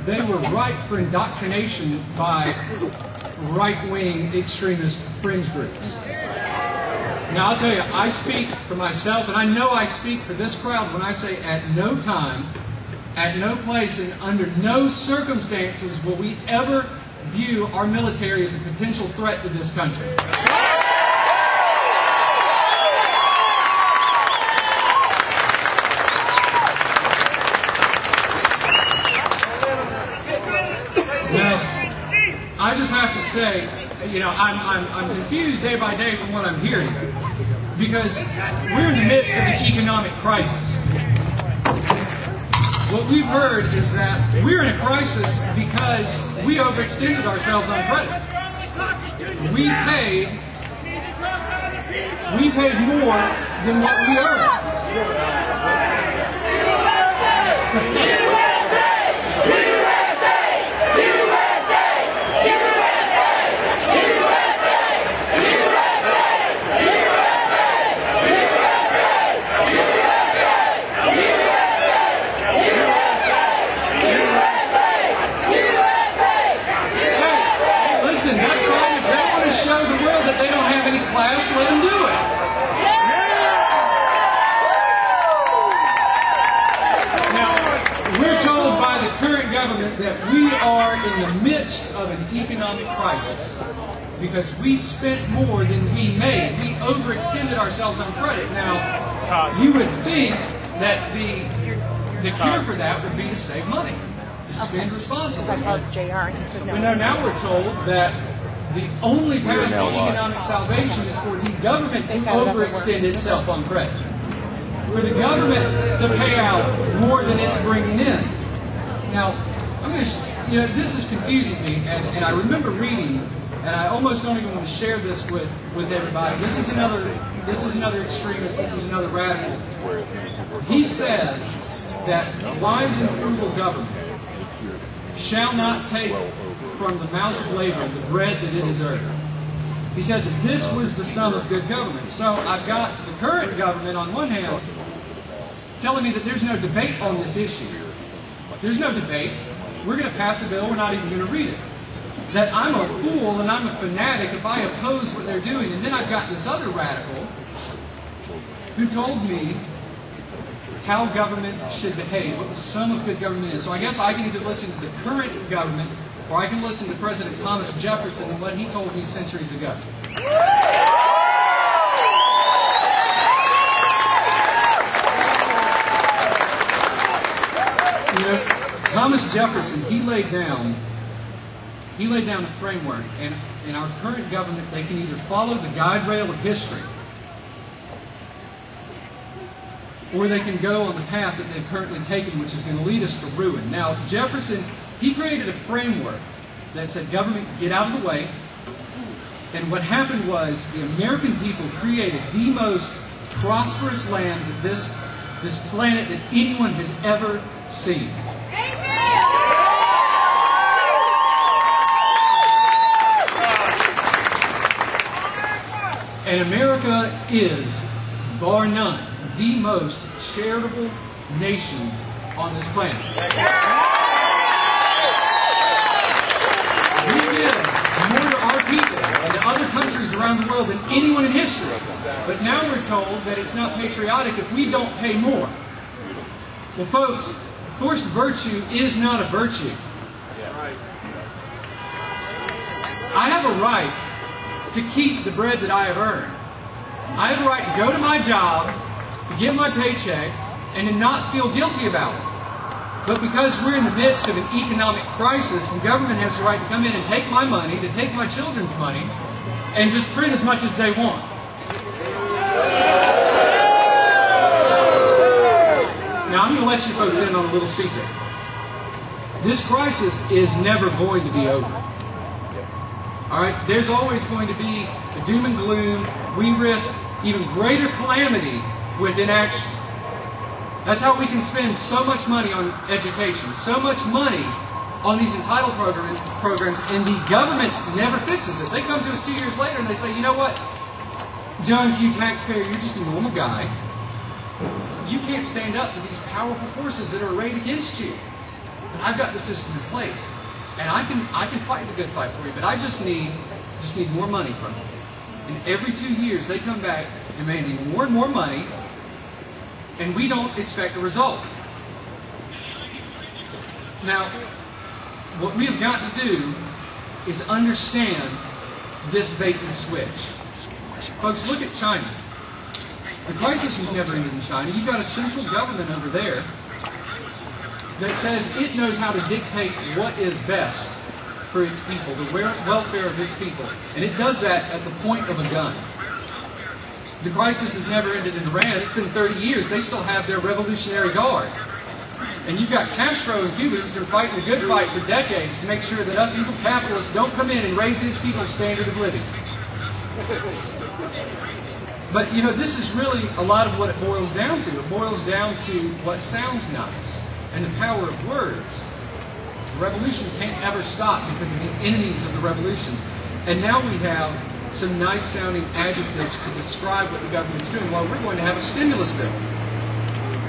they were ripe for indoctrination by right-wing extremist fringe groups. Now, I'll tell you, I speak for myself, and I know I speak for this crowd when I say at no time, at no place, and under no circumstances will we ever view our military as a potential threat to this country. Now, I just have to say, you know, I'm confused day by day from what I'm hearing, because we're in the midst of an economic crisis. What we've heard is that we're in a crisis because we overextended ourselves on credit. We paid more than what we earned. Class, let them do it. Now, we're told by the current government that we are in the midst of an economic crisis because we spent more than we made. We overextended ourselves on credit. Now, you would think that the cure for that would be to save money, to spend responsibly. But now we're told that the only path to economic salvation is for the government to overextend itself on credit. For the government to pay out more than it's bringing in. Now, I'm going to, you know, this is confusing me, and I remember reading, and I almost don't even want to share this with everybody. This is another extremist, this is another radical. He said that wise and frugal government shall not take from the mouth of labor the bread that it has earned. He said that this was the sum of good government. So I've got the current government on one hand telling me that there's no debate on this issue. There's no debate. We're going to pass a bill, we're not even going to read it. That I'm a fool and I'm a fanatic if I oppose what they're doing. And then I've got this other radical who told me how government should behave, what the sum of good government is. So I guess I can either listen to the current government or I can listen to President Thomas Jefferson and what he told me centuries ago. You know, Thomas Jefferson, he laid down a framework, and in our current government, they can either follow the guide rail of history, or they can go on the path that they've currently taken, which is going to lead us to ruin. Now, Jefferson, he created a framework that said, government, get out of the way. And what happened was the American people created the most prosperous land that this planet that anyone has ever seen. And America is, bar none, the most charitable nation on this planet. We give more to our people and to other countries around the world than anyone in history. But now we're told that it's not patriotic if we don't pay more. Well, folks, forced virtue is not a virtue. I have a right to keep the bread that I have earned. I have a right to go to my job, to get my paycheck, and to not feel guilty about it. But because we're in the midst of an economic crisis, the government has the right to come in and take my money, to take my children's money, and just print as much as they want. Now, I'm going to let you folks in on a little secret. This crisis is never going to be over. All right? There's always going to be a doom and gloom. We risk even greater calamity with inaction. That's how we can spend so much money on education, so much money on these entitled programs, and the government never fixes it. They come to us 2 years later and they say, you know what, John Q. Taxpayer, you're just a normal guy. You can't stand up to these powerful forces that are arrayed against you. But I've got the system in place, and I can fight the good fight for you. But I just need more money from you. And every 2 years they come back demanding more and more money, and we don't expect a result. Now, what we have got to do is understand this bait and switch. Folks, look at China. The crisis has never ended in China. You've got a central government over there that says it knows how to dictate what is best for its people, the welfare of its people. And it does that at the point of a gun. The crisis has never ended in Iran. It's been 30 years. They still have their Revolutionary Guard. And you've got Castro in Cuba who's been fighting a good fight for decades to make sure that us evil capitalists don't come in and raise his people's standard of living. But, you know, this is really a lot of what it boils down to. It boils down to what sounds nice and the power of words. The revolution can't ever stop because of the enemies of the revolution. And now we have some nice-sounding adjectives to describe what the government's doing. Well, we're going to have a stimulus bill.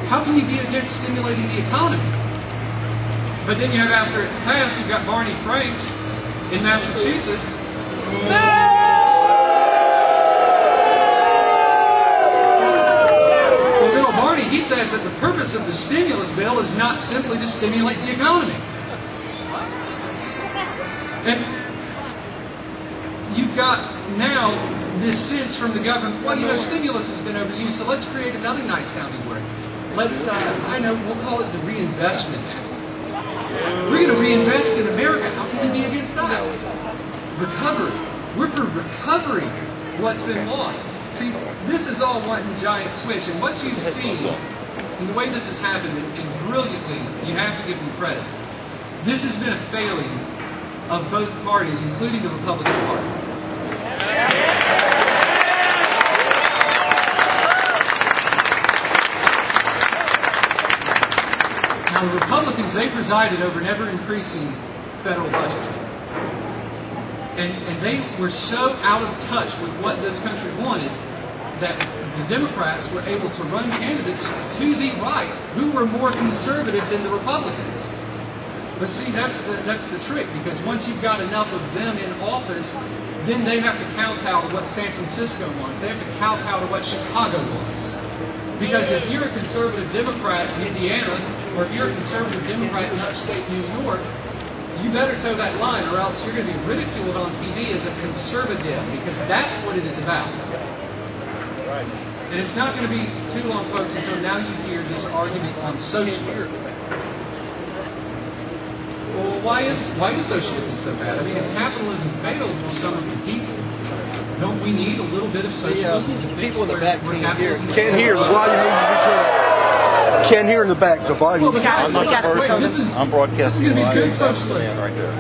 How can you be against stimulating the economy? But then you have, after it's passed, you've got Barney Franks in Massachusetts. Well, little Barney, he says that the purpose of the stimulus bill is not simply to stimulate the economy. And you've got now this sense from the government, well, you know, stimulus has been overused, so let's create another nice-sounding word. Let's, I know, we'll call it the Reinvestment Act. We're going to reinvest in America. How can you be against that? Recovery. We're for recovering what's been lost. See, this is all one giant switch, and what you've seen, and the way this has happened, and brilliantly, you have to give them credit, this has been a failing of both parties, including the Republican Party. Now, the Republicans, they presided over an ever-increasing federal budget. And they were so out of touch with what this country wanted that the Democrats were able to run candidates to the right who were more conservative than the Republicans. But see, that's the trick, because once you've got enough of them in office, then they have to kowtow to what San Francisco wants. They have to kowtow to what Chicago wants. Because if you're a conservative Democrat in Indiana, or if you're a conservative Democrat in upstate New York, you better toe that line, or else you're going to be ridiculed on TV as a conservative, because that's what it is about. And it's not going to be too long, folks, until now you hear this argument on socialism. Well, why is socialism so bad? I mean, if capitalism failed for some of the people, don't we need a little bit of socialism to fix where capitalism failed? Can't hear. The volume needs to be turned. Can't hear in the back. The volume. Well, I'm not the first. I'm broadcasting. This is going to be good socialism right there.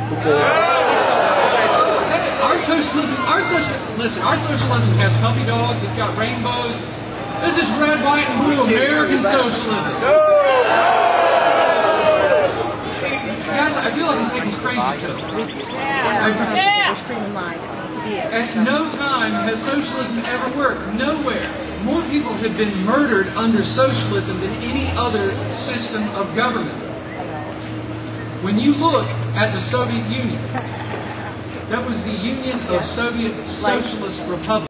Our socialism has puppy dogs. It's got rainbows. This is red, white, and blue American socialism. Guys, I feel like I'm taking crazy pills. We're streaming live. At no time has socialism ever worked. Nowhere. More people have been murdered under socialism than any other system of government. When you look at the Soviet Union, that was the Union of Soviet Socialist Republics.